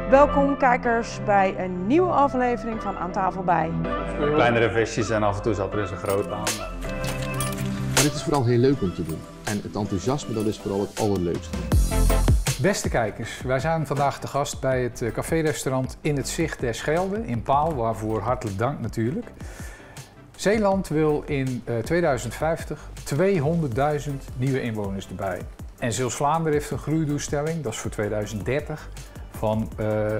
Welkom kijkers bij een nieuwe aflevering van Aan Tafel Bij. Kleinere visjes en af en toe zat er eens een groot aan. Maar dit is vooral heel leuk om te doen. En het enthousiasme, dat is vooral het allerleukste. Beste kijkers, wij zijn vandaag te gast bij het café-restaurant In het Zicht der Schelde in Paal, waarvoor hartelijk dank natuurlijk. Zeeland wil in 2050 200.000 nieuwe inwoners erbij. En Zeeuws-Vlaanderen heeft een groeidoelstelling, dat is voor 2030, van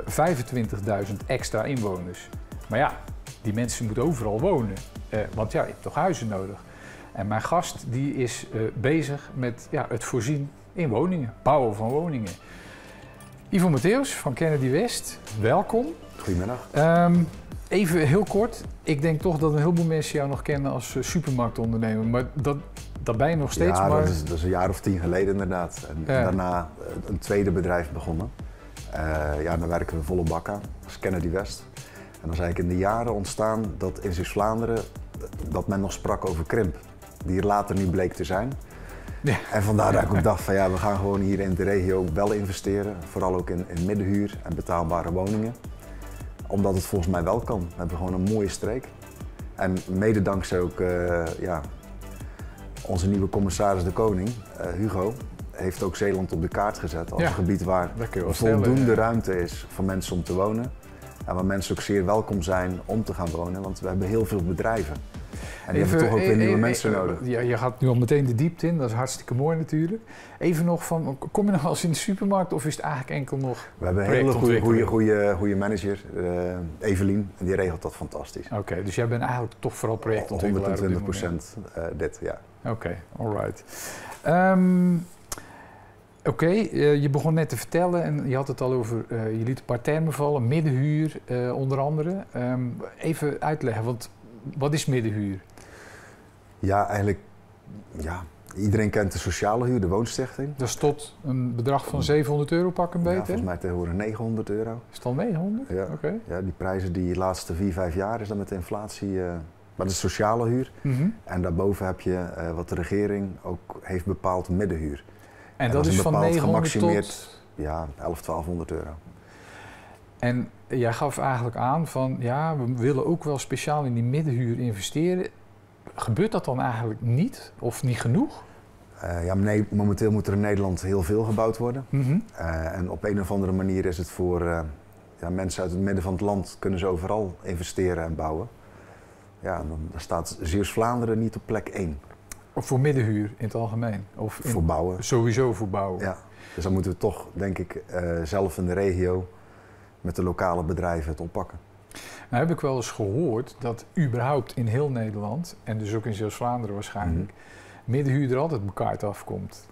25.000 extra inwoners. Maar ja, die mensen moeten overal wonen, want ja, je hebt toch huizen nodig. En mijn gast die is bezig met het voorzien in woningen, bouwen van woningen. Ivo Matthews van Kennedy West, welkom. Goedemiddag. Even heel kort, ik denk toch dat een heleboel mensen jou nog kennen als supermarktondernemer, maar dat ben je nog steeds. Ja, maar... dat is een jaar of 10 geleden inderdaad. En daarna een tweede bedrijf begonnen. Dan werken we volle bak aan, als Kennedy West. En dan is eigenlijk in de jaren ontstaan dat in Zeeuws-Vlaanderen dat men nog sprak over krimp, die er later niet bleek te zijn. Ja. En vandaar dat ik ook dacht van ja, we gaan gewoon hier in de regio wel investeren, vooral ook in middenhuur en betaalbare woningen. Omdat het volgens mij wel kan. We hebben gewoon een mooie streek. En mede dankzij ook onze nieuwe commissaris de Koning, Hugo, heeft ook Zeeland op de kaart gezet als een gebied waar voldoende ruimte is voor mensen om te wonen. En waar mensen ook zeer welkom zijn om te gaan wonen, want we hebben heel veel bedrijven. En die hebben toch ook weer nieuwe mensen nodig. Ja, je gaat nu al meteen de diepte in, dat is hartstikke mooi natuurlijk. Even nog van, kom je nog wel eens in de supermarkt of is het eigenlijk enkel nog We hebben een hele goede manager, Evelien, en die regelt dat fantastisch. Oké, dus jij bent eigenlijk toch vooral projectontwikkelaar? 120% dit, ja. Oké, alright. Je begon net te vertellen en je had het al over, je liet een paar termen vallen, middenhuur onder andere. Even uitleggen, want wat is middenhuur? Ja, eigenlijk, iedereen kent de sociale huur, de woonstichting. Dat is tot een bedrag van €700 pak een beetje? Ja, volgens mij tegenwoordig €900. Is het al 900? Ja. Okay. Ja, die prijzen die laatste 4-5 jaar is dan met de inflatie, maar dat is sociale huur. En daarboven heb je wat de regering ook heeft bepaald middenhuur. En dat is van 900 tot? Ja, €1100-1200. En jij gaf eigenlijk aan van, ja, we willen ook wel speciaal in die middenhuur investeren. Gebeurt dat dan eigenlijk niet of niet genoeg? Momenteel moet er in Nederland heel veel gebouwd worden. En op een of andere manier is het voor mensen uit het midden van het land kunnen ze overal investeren en bouwen. Ja, dan staat Zeeuws-Vlaanderen niet op plek 1. Of voor middenhuur in het algemeen? Of voor bouwen. Sowieso voor bouwen? Ja, dus dan moeten we toch, denk ik, zelf in de regio met de lokale bedrijven het oppakken. Nou heb ik wel eens gehoord dat überhaupt in heel Nederland, en dus ook in Zeeuws-Vlaanderen waarschijnlijk, middenhuur er altijd elkaar afkomt.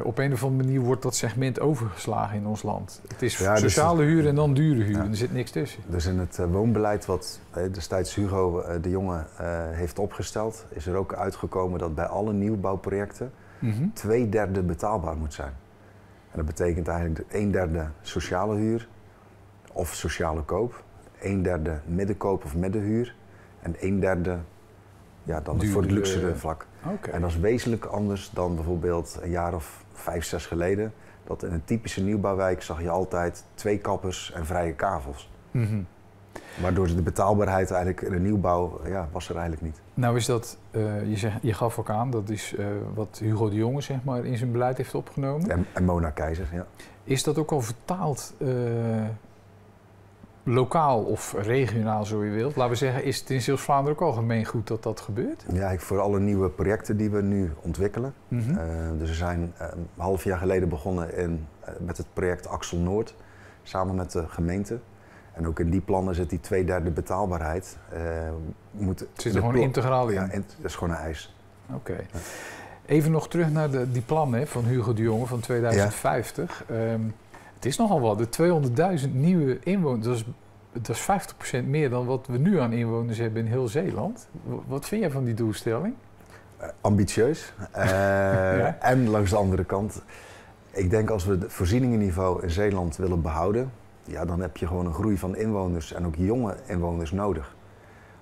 Op een of andere manier wordt dat segment overgeslagen in ons land. Het is sociale huur en dan dure huur, er zit niks tussen. Dus in het woonbeleid wat destijds Hugo de Jonge heeft opgesteld, is er ook uitgekomen dat bij alle nieuwbouwprojecten 2/3 betaalbaar moet zijn. En dat betekent eigenlijk 1/3 sociale huur of sociale koop, 1/3 middenkoop of middenhuur en 1/3 dan voor het luxe vlak. Okay. En dat is wezenlijk anders dan bijvoorbeeld een jaar of 5-6 geleden. Dat in een typische nieuwbouwwijk zag je altijd 2 kappers en vrije kavels. Waardoor de betaalbaarheid eigenlijk in de nieuwbouw was er eigenlijk niet. Nou is dat, je gaf ook aan, dat is wat Hugo de Jonge zeg maar, in zijn beleid heeft opgenomen. En Mona Keizer, ja. Is dat ook al vertaald lokaal of regionaal, zo je wilt? Laten we zeggen, is het in Zeeuws-Vlaanderen ook al gemeengoed dat dat gebeurt? Ja, voor alle nieuwe projecten die we nu ontwikkelen. Dus we zijn een half jaar geleden begonnen met het project Axel Noord, samen met de gemeente. En ook in die plannen zit die 2/3 betaalbaarheid. Het zit er gewoon integraal in? Ja, dat is gewoon een eis. Oké. Ja. Even nog terug naar die plannen van Hugo de Jonge van 2050. Het is nogal wat, de 200.000 nieuwe inwoners, dat is 50% meer dan wat we nu aan inwoners hebben in heel Zeeland. Wat vind jij van die doelstelling? Ambitieus. En langs de andere kant, ik denk als we het voorzieningenniveau in Zeeland willen behouden, dan heb je gewoon een groei van inwoners en ook jonge inwoners nodig.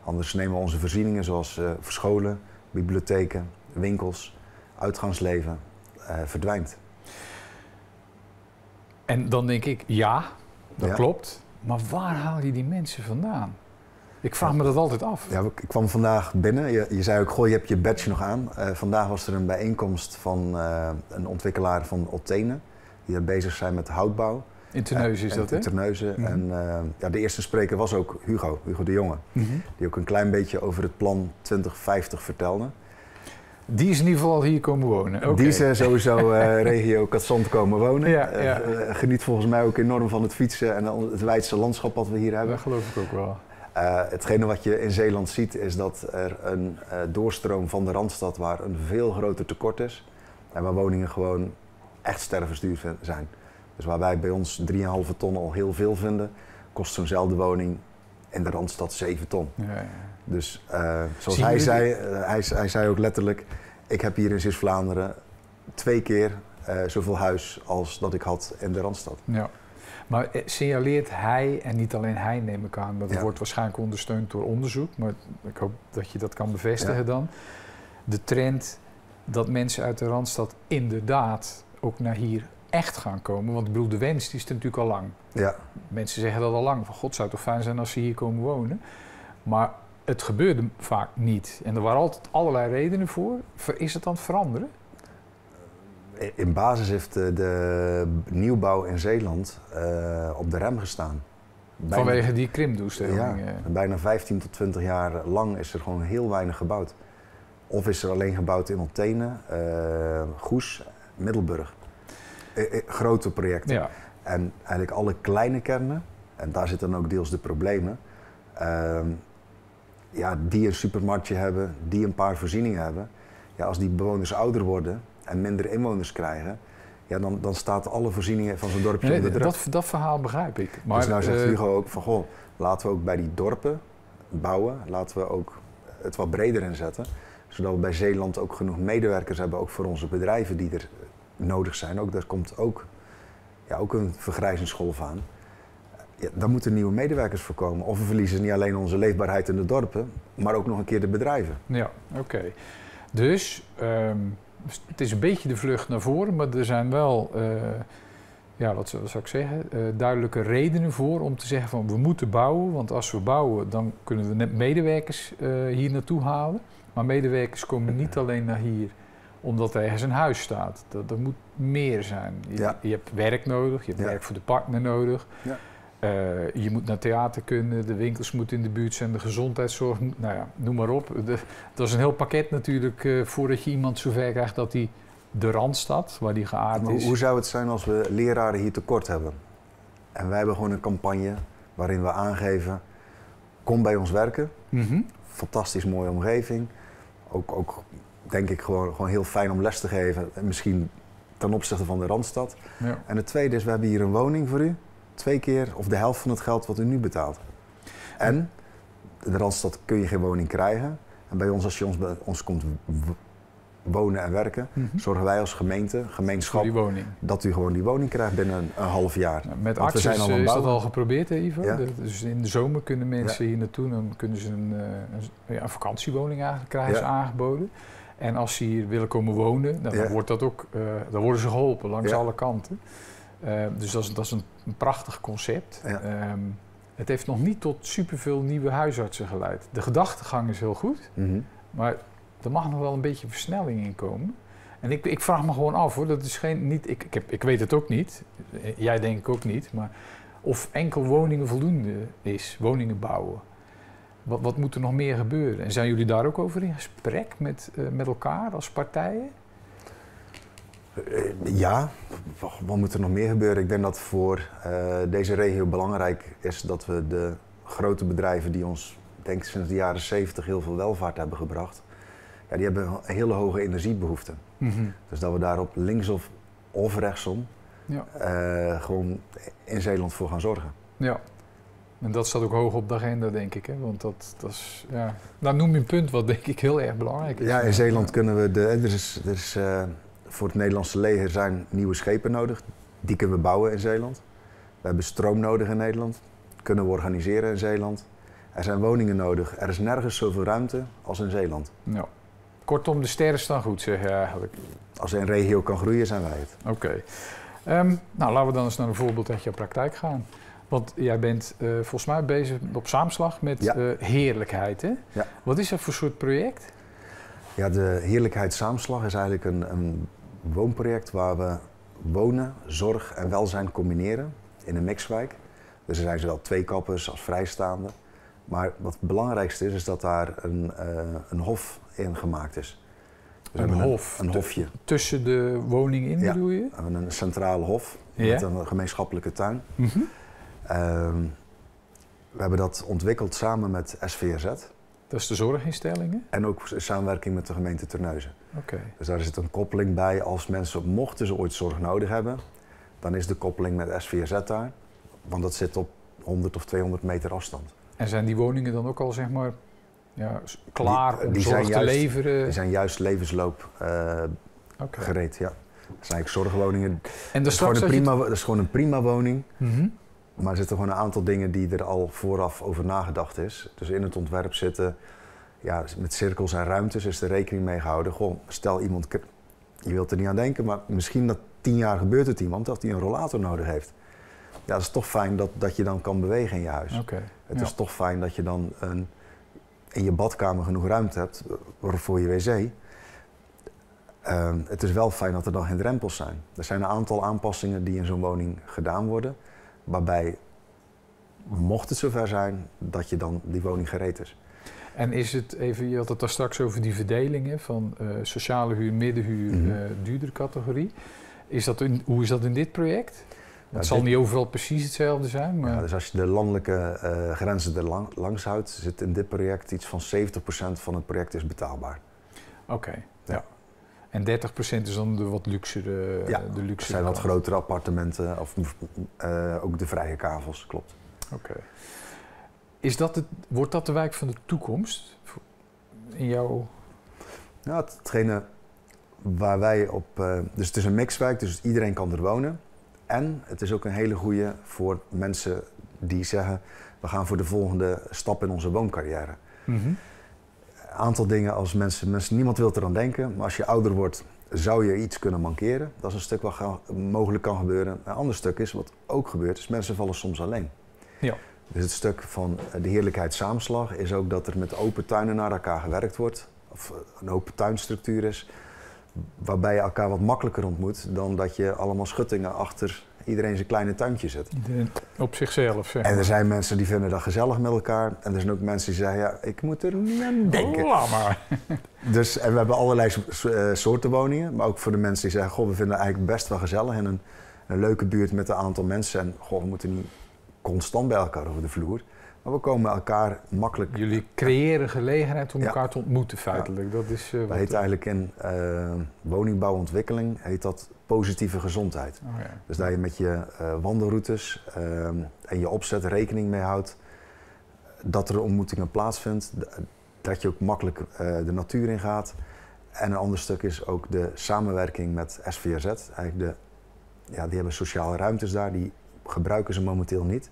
Anders nemen onze voorzieningen zoals scholen, bibliotheken, winkels, uitgaansleven verdwijnt. En dan denk ik, ja, Dat klopt. Maar waar haal je die mensen vandaan? Ik vraag me dat altijd af. Ja, ik kwam vandaag binnen. Je zei ook, goh, je hebt je badge nog aan. Vandaag was er een bijeenkomst van een ontwikkelaar van Oltene. Die er bezig zijn met houtbouw. In Terneuzen is dat, hè? In Terneuzen. Mm-hmm. En de eerste spreker was ook Hugo de Jonge. Mm-hmm. Die ook een klein beetje over het plan 2050 vertelde. Die is in ieder geval al hier komen wonen. Okay. Die is sowieso regio Katzand komen wonen. Ja. Geniet volgens mij ook enorm van het fietsen en het weidse landschap wat we hier hebben. Dat geloof ik ook wel. Hetgene wat je in Zeeland ziet is dat er een doorstroom van de Randstad waar een veel groter tekort is. En waar woningen gewoon echt stervenstuur zijn. Dus waar wij bij ons 3,5 ton al heel veel vinden, kost zo'nzelfde woning in de Randstad 7 ton. Ja. Dus zoals hij zei, hij zei ook letterlijk, ik heb hier in Zeeuws-Vlaanderen 2 keer zoveel huis als dat ik had in de Randstad. Ja. Maar signaleert hij, en niet alleen hij neem ik aan, dat wordt waarschijnlijk ondersteund door onderzoek, maar ik hoop dat je dat kan bevestigen dan, de trend dat mensen uit de Randstad inderdaad ook naar hier echt gaan komen. Want ik bedoel, de wens die is er natuurlijk al lang. Ja. Mensen zeggen dat al lang, van god zou het toch fijn zijn als ze hier komen wonen. Maar het gebeurde vaak niet. En er waren altijd allerlei redenen voor. Is het aan het veranderen? In basis heeft de nieuwbouw in Zeeland op de rem gestaan. Vanwege die krimpdoelstelling? Ja, bijna 15 tot 20 jaar lang is er gewoon heel weinig gebouwd. Of is er alleen gebouwd in Oltene, Goes, Middelburg. Grote projecten. Ja. En eigenlijk alle kleine kernen, en daar zitten dan ook deels de problemen, die een supermarktje hebben, die een paar voorzieningen hebben. Ja, als die bewoners ouder worden en minder inwoners krijgen, ja, dan staat alle voorzieningen van zo'n dorpje onder druk. Dat verhaal begrijp ik. Maar, dus nou zegt Hugo ook van, goh, laten we ook bij die dorpen bouwen, laten we ook het wat breder inzetten, zodat we bij Zeeland ook genoeg medewerkers hebben, ook voor onze bedrijven die er nodig zijn. Ook daar komt ook een vergrijzingsgolf aan. Ja, daar moeten nieuwe medewerkers voor komen. Of we verliezen niet alleen onze leefbaarheid in de dorpen, maar ook nog een keer de bedrijven. Ja, oké. Dus het is een beetje de vlucht naar voren, maar er zijn wel, wat zou ik zeggen, duidelijke redenen voor om te zeggen van we moeten bouwen. Want als we bouwen, dan kunnen we net medewerkers hier naartoe halen. Maar medewerkers komen niet alleen naar hier omdat er ergens een huis staat. Dat moet meer zijn. Je hebt werk nodig, je hebt werk voor de partner nodig. Ja. Je moet naar theater kunnen, de winkels moeten in de buurt zijn, de gezondheidszorg, noem maar op. Dat is een heel pakket natuurlijk voordat je iemand zover krijgt dat hij de Randstad, waar die geaard is. Hoe zou het zijn als we leraren hier tekort hebben? En wij hebben gewoon een campagne waarin we aangeven, kom bij ons werken. Mm-hmm. Fantastisch mooie omgeving. Ook denk ik gewoon heel fijn om les te geven. En misschien ten opzichte van de Randstad. Ja. En het tweede is, we hebben hier een woning voor u. 2 keer of de helft van het geld wat u nu betaalt. En in de Randstad kun je geen woning krijgen. En bij ons, als je bij ons komt wonen en werken, zorgen wij als gemeenschap, dat u gewoon die woning krijgt binnen een half jaar. Nou, met Access is dat al geprobeerd, hè, Ivo? Ja. Dus in de zomer kunnen mensen hier naartoe, dan kunnen ze een vakantiewoning eigenlijk krijgen, ze aangeboden. En als ze hier willen komen wonen, dan wordt dat ook, dan worden ze geholpen langs alle kanten. Dus dat is een prachtig concept. Ja. Het heeft nog niet tot superveel nieuwe huisartsen geleid. De gedachtegang is heel goed, maar er mag nog wel een beetje versnelling in komen. En ik vraag me gewoon af hoor, dat is ik weet het ook niet, jij denk ik ook niet, maar of enkel woningen voldoende is, woningen bouwen. Wat moet er nog meer gebeuren? En zijn jullie daar ook over in gesprek met elkaar als partijen? Ja, wat moet er nog meer gebeuren? Ik denk dat voor deze regio belangrijk is dat we de grote bedrijven die ons, denk ik, sinds de jaren 70 heel veel welvaart hebben gebracht, die hebben een hele hoge energiebehoeften. Mm-hmm. Dus dat we daar op links of rechtsom gewoon in Zeeland voor gaan zorgen. Ja. En dat staat ook hoog op de agenda, denk ik. Hè? Want dat is, nou, noem je een punt wat denk ik heel erg belangrijk is. Ja, in Zeeland kunnen we, er is voor het Nederlandse leger zijn nieuwe schepen nodig. Die kunnen we bouwen in Zeeland. We hebben stroom nodig in Nederland. Kunnen we organiseren in Zeeland. Er zijn woningen nodig. Er is nergens zoveel ruimte als in Zeeland. Ja. Kortom, de sterren staan goed, zeg je eigenlijk. Als een regio kan groeien, zijn wij het. Oké. Nou, laten we dan eens naar een voorbeeld uit jouw praktijk gaan. Want jij bent volgens mij bezig op Saamslag met heerlijkheid, hè? Ja. Wat is dat voor soort project? Ja, de Heerlijkheid Saamslag is eigenlijk een woonproject waar we wonen, zorg en welzijn combineren in een mixwijk. Dus er zijn zowel tweekappers als vrijstaande. Maar wat het belangrijkste is dat daar een hof in gemaakt is. Dus een hof? Een hofje. Tussen de woning in, bedoel je? Een centrale hof met een gemeenschappelijke tuin. Mm-hmm. We hebben dat ontwikkeld samen met SVRZ. Dat is de zorginstellingen? En ook in samenwerking met de gemeente Terneuzen. Okay. Dus daar zit een koppeling bij als mensen, mochten ze ooit zorg nodig hebben, dan is de koppeling met SVRZ daar. Want dat zit op 100 of 200 meter afstand. En zijn die woningen dan ook al zeg maar klaar om zorg te leveren? Die zijn juist levensloop gereed, ja. Dat zijn eigenlijk zorgwoningen. En dat is gewoon een prima woning. Mm-hmm. Maar er zitten gewoon een aantal dingen die er al vooraf over nagedacht is. Dus in het ontwerp zitten, met cirkels en ruimtes is er rekening mee gehouden. Goh, stel iemand, je wilt er niet aan denken, maar misschien dat 10 jaar gebeurt het iemand dat hij een rollator nodig heeft. Ja, dat is toch fijn dat je dan kan bewegen in je huis. Okay. Het is toch fijn dat je dan in je badkamer genoeg ruimte hebt voor je wc. Het is wel fijn dat er dan geen drempels zijn. Er zijn een aantal aanpassingen die in zo'n woning gedaan worden. Waarbij, mocht het zover zijn, dat je dan die woning gereed is. En is het even, je had het daar straks over die verdelingen van sociale huur, middenhuur, duurdere categorie. Hoe is dat in dit project? Het zal niet overal precies hetzelfde zijn. Maar... Ja, dus als je de landelijke grenzen er langs houdt, zit in dit project iets van 70% van het project is betaalbaar. Oké. Ja. En 30% is dan de wat luxere. De luxere dat zijn wat grotere appartementen of ook de vrije kavels, klopt. Oké. Wordt dat de wijk van de toekomst in jouw? Nou, hetgene waar wij op. Dus het is een mixwijk, dus iedereen kan er wonen. En het is ook een hele goeie voor mensen die zeggen, we gaan voor de volgende stap in onze wooncarrière. Mm-hmm. Een aantal dingen als mensen, niemand wil er aan denken, maar als je ouder wordt, zou je iets kunnen mankeren. Dat is een stuk wat mogelijk kan gebeuren. Een ander stuk is, wat ook gebeurt, is mensen vallen soms alleen. Ja. Dus het stuk van de Heerlijkheid Saamslag is ook dat er met open tuinen naar elkaar gewerkt wordt. Of een open tuinstructuur is. Waarbij je elkaar wat makkelijker ontmoet dan dat je allemaal schuttingen achter iedereen zijn kleine tuintje zit. Iedereen op zichzelf, zeg maar. En er zijn mensen die vinden dat gezellig met elkaar. En er zijn ook mensen die zeggen, ik moet er niet aan denken. Laat maar. Dus, en we hebben allerlei soorten woningen. Maar ook voor de mensen die zeggen, goh, we vinden het eigenlijk best wel gezellig. En een leuke buurt met een aantal mensen. En goh, we moeten niet constant bij elkaar over de vloer. Maar we komen elkaar makkelijk... Jullie creëren gelegenheid om elkaar te ontmoeten, feitelijk. Ja. Dat is, dat heet eigenlijk in woningbouwontwikkeling heet dat positieve gezondheid. Oh, ja. Dus dat je met je wandelroutes en je opzet rekening mee houdt dat er ontmoetingen plaatsvindt, dat je ook makkelijk de natuur in gaat. En een ander stuk is ook de samenwerking met SVRZ. Eigenlijk die hebben sociale ruimtes daar, die gebruiken ze momenteel niet.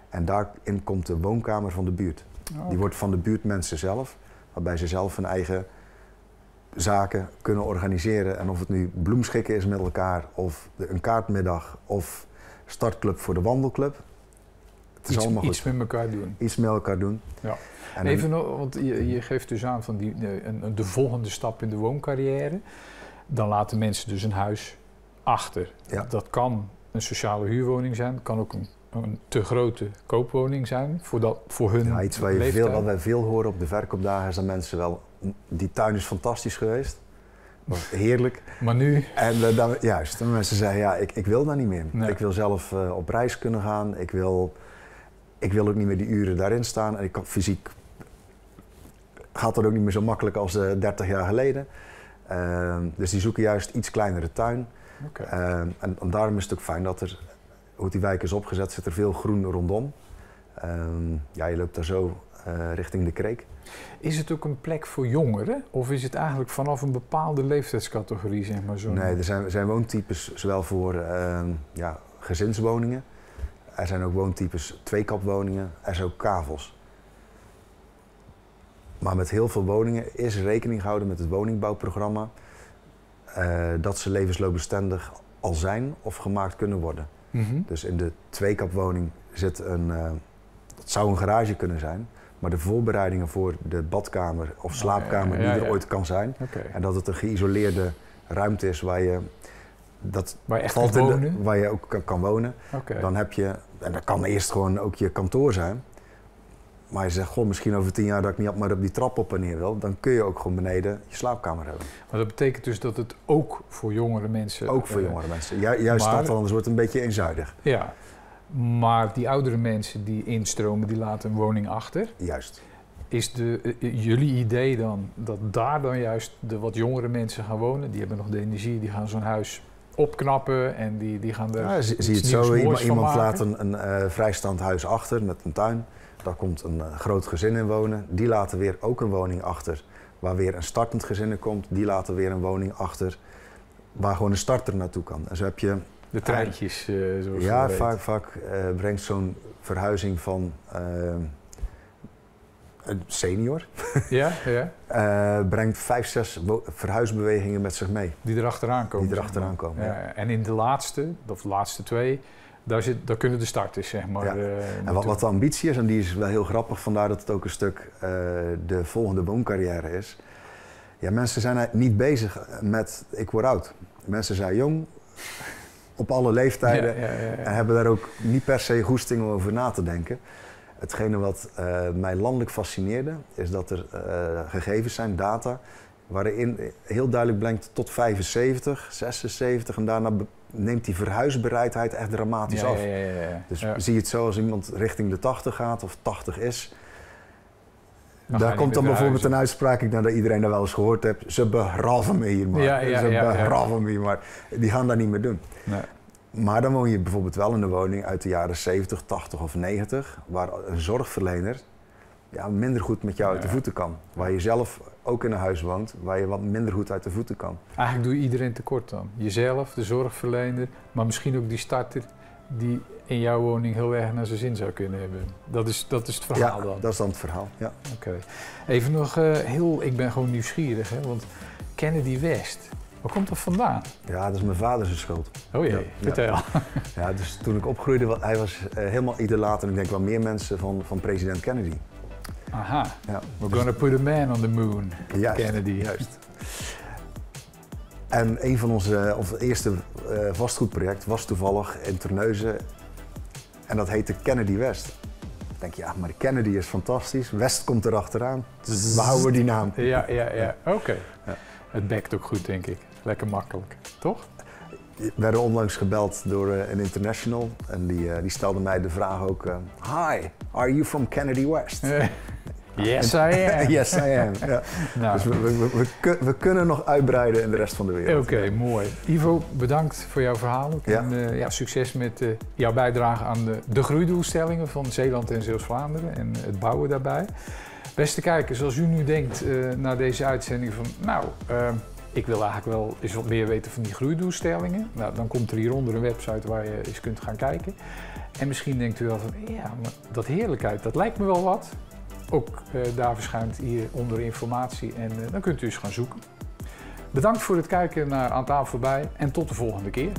En daarin komt de woonkamer van de buurt. Oh, okay. Die wordt van de buurtmensen zelf, waarbij ze zelf hun eigen zaken kunnen organiseren. En of het nu bloemschikken is met elkaar, of een kaartmiddag, of startclub voor de wandelclub. Het is allemaal goed. Iets met elkaar doen. Iets met elkaar doen. Ja. Even nog, want je geeft dus aan van de volgende stap in de wooncarrière. Dan laten mensen dus een huis achter. Ja. Dat kan een sociale huurwoning zijn, kan ook een te grote koopwoning zijn voor hun leeftijd. Wat wij veel horen op de verkoopdagen is dat mensen wel... Die tuin is fantastisch geweest. Was heerlijk. Maar nu? En juist, en mensen zeggen, ik wil daar niet meer. Nee. Ik wil zelf op reis kunnen gaan. Ik wil ook niet meer die uren daarin staan. En ik kan fysiek... Gaat dat ook niet meer zo makkelijk als 30 jaar geleden. Dus die zoeken juist iets kleinere tuin. Okay. En daarom is het ook fijn dat er... Hoe die wijk is opgezet, zit er veel groen rondom. Je loopt daar zo richting de Kreek. Is het ook een plek voor jongeren? Of is het eigenlijk vanaf een bepaalde leeftijdscategorie, zeg maar zo? Nee, er zijn woontypes zowel voor gezinswoningen. Er zijn ook woontypes tweekapwoningen. Er zijn ook kavels. Maar met heel veel woningen is rekening gehouden met het woningbouwprogramma. Dat ze levensloopbestendig al zijn of gemaakt kunnen worden. Dus in de tweekapwoning zit dat zou een garage kunnen zijn, maar de voorbereidingen voor de badkamer of slaapkamer die er ooit kan zijn. En dat het een geïsoleerde ruimte is waar je waar je ook kan wonen. Dan heb je, en dat kan eerst gewoon ook je kantoor zijn. Maar je zegt, goh, misschien over 10 jaar dat ik niet maar op die trap op en neer wil, dan kun je ook gewoon beneden je slaapkamer hebben. Maar dat betekent dus dat het ook voor jongere mensen... Ook voor jongere mensen. Juist dat, anders wordt het een beetje eenzijdig. Ja, maar die oudere mensen die instromen, die laten een woning achter. Juist. Is jullie idee dan dat daar dan juist de wat jongere mensen gaan wonen? Die hebben nog de energie, die gaan zo'n huis opknappen en die gaan er zie je het zo, iemand laat een vrijstaand huis achter met een tuin. Daar komt een groot gezin in wonen. Die laten weer ook een woning achter waar weer een startend gezin in komt. Die laten weer een woning achter waar gewoon een starter naartoe kan. En zo heb je... De treintjes, zoals ja, vaak brengt zo'n verhuizing van een senior... brengt 5, 6 verhuisbewegingen met zich mee. Die erachteraan komen. Ja. En in de laatste 2... Daar kunnen de starters, zeg maar. Ja. En wat de ambitie is, en die is wel heel grappig, vandaar dat het ook een stuk de volgende wooncarrière is. Ja, mensen zijn niet bezig met ik word oud. Mensen zijn jong, op alle leeftijden, en hebben daar ook niet per se goesting om over na te denken. Hetgene wat mij landelijk fascineerde, is dat er gegevens zijn, data, waarin heel duidelijk blinkt tot 75, 76 en daarna neemt die verhuisbereidheid echt dramatisch af. Dus zie je het zo als iemand richting de 80 gaat of 80 is. Daar komt dan bijvoorbeeld een uitspraak, ik denk dat iedereen dat wel eens gehoord hebt. Ze begraven me hier maar. Ze begraven me hier maar. Die gaan dat niet meer doen. Nee. Maar dan woon je bijvoorbeeld wel in een woning uit de jaren 70, 80 of 90, waar een zorgverlener minder goed met jou uit de voeten kan. Waar je zelf ook in een huis woont, waar je wat minder goed uit de voeten kan. Eigenlijk doe je iedereen tekort dan. Jezelf, de zorgverlener, maar misschien ook die starter die in jouw woning heel erg naar zijn zin zou kunnen hebben. Dat is het verhaal dan? Ja, dat is dan het verhaal, ja. Oké. Even nog ik ben gewoon nieuwsgierig, hè, want Kennedy West, waar komt dat vandaan? Ja, dat is mijn vader zijn schuld. Oh jee, vertel. Ja, dus toen ik opgroeide, hij was helemaal idolaat en ik denk wel meer mensen van president Kennedy. Aha, we're gonna put a man on the moon, Kennedy. Juist. En een van ons eerste vastgoedproject was toevallig in Terneuzen en dat heette Kennedy West. Dan denk je, maar Kennedy is fantastisch, West komt erachteraan, we houden die naam. Ja. Oké. Ja. Het bekt ook goed, denk ik. Lekker makkelijk, toch? We werden onlangs gebeld door een international en die stelde mij de vraag ook, Hi, are you from Kennedy West? Yes, I am. Yes, I am. Ja. Nou. Dus we kunnen nog uitbreiden in de rest van de wereld. Oké, mooi. Ivo, bedankt voor jouw verhaal. En succes met jouw bijdrage aan de groeidoelstellingen van Zeeland en Zeeuws-Vlaanderen en het bouwen daarbij. Beste kijkers, als u nu denkt na deze uitzending van, ik wil eigenlijk wel eens wat meer weten van die groeidoelstellingen. Nou, dan komt er hieronder een website waar je eens kunt gaan kijken. En misschien denkt u wel van, maar dat heerlijkheid, dat lijkt me wel wat. Ook daar verschijnt hieronder informatie en dan kunt u eens gaan zoeken. Bedankt voor het kijken naar Aan tafel voorbij en tot de volgende keer.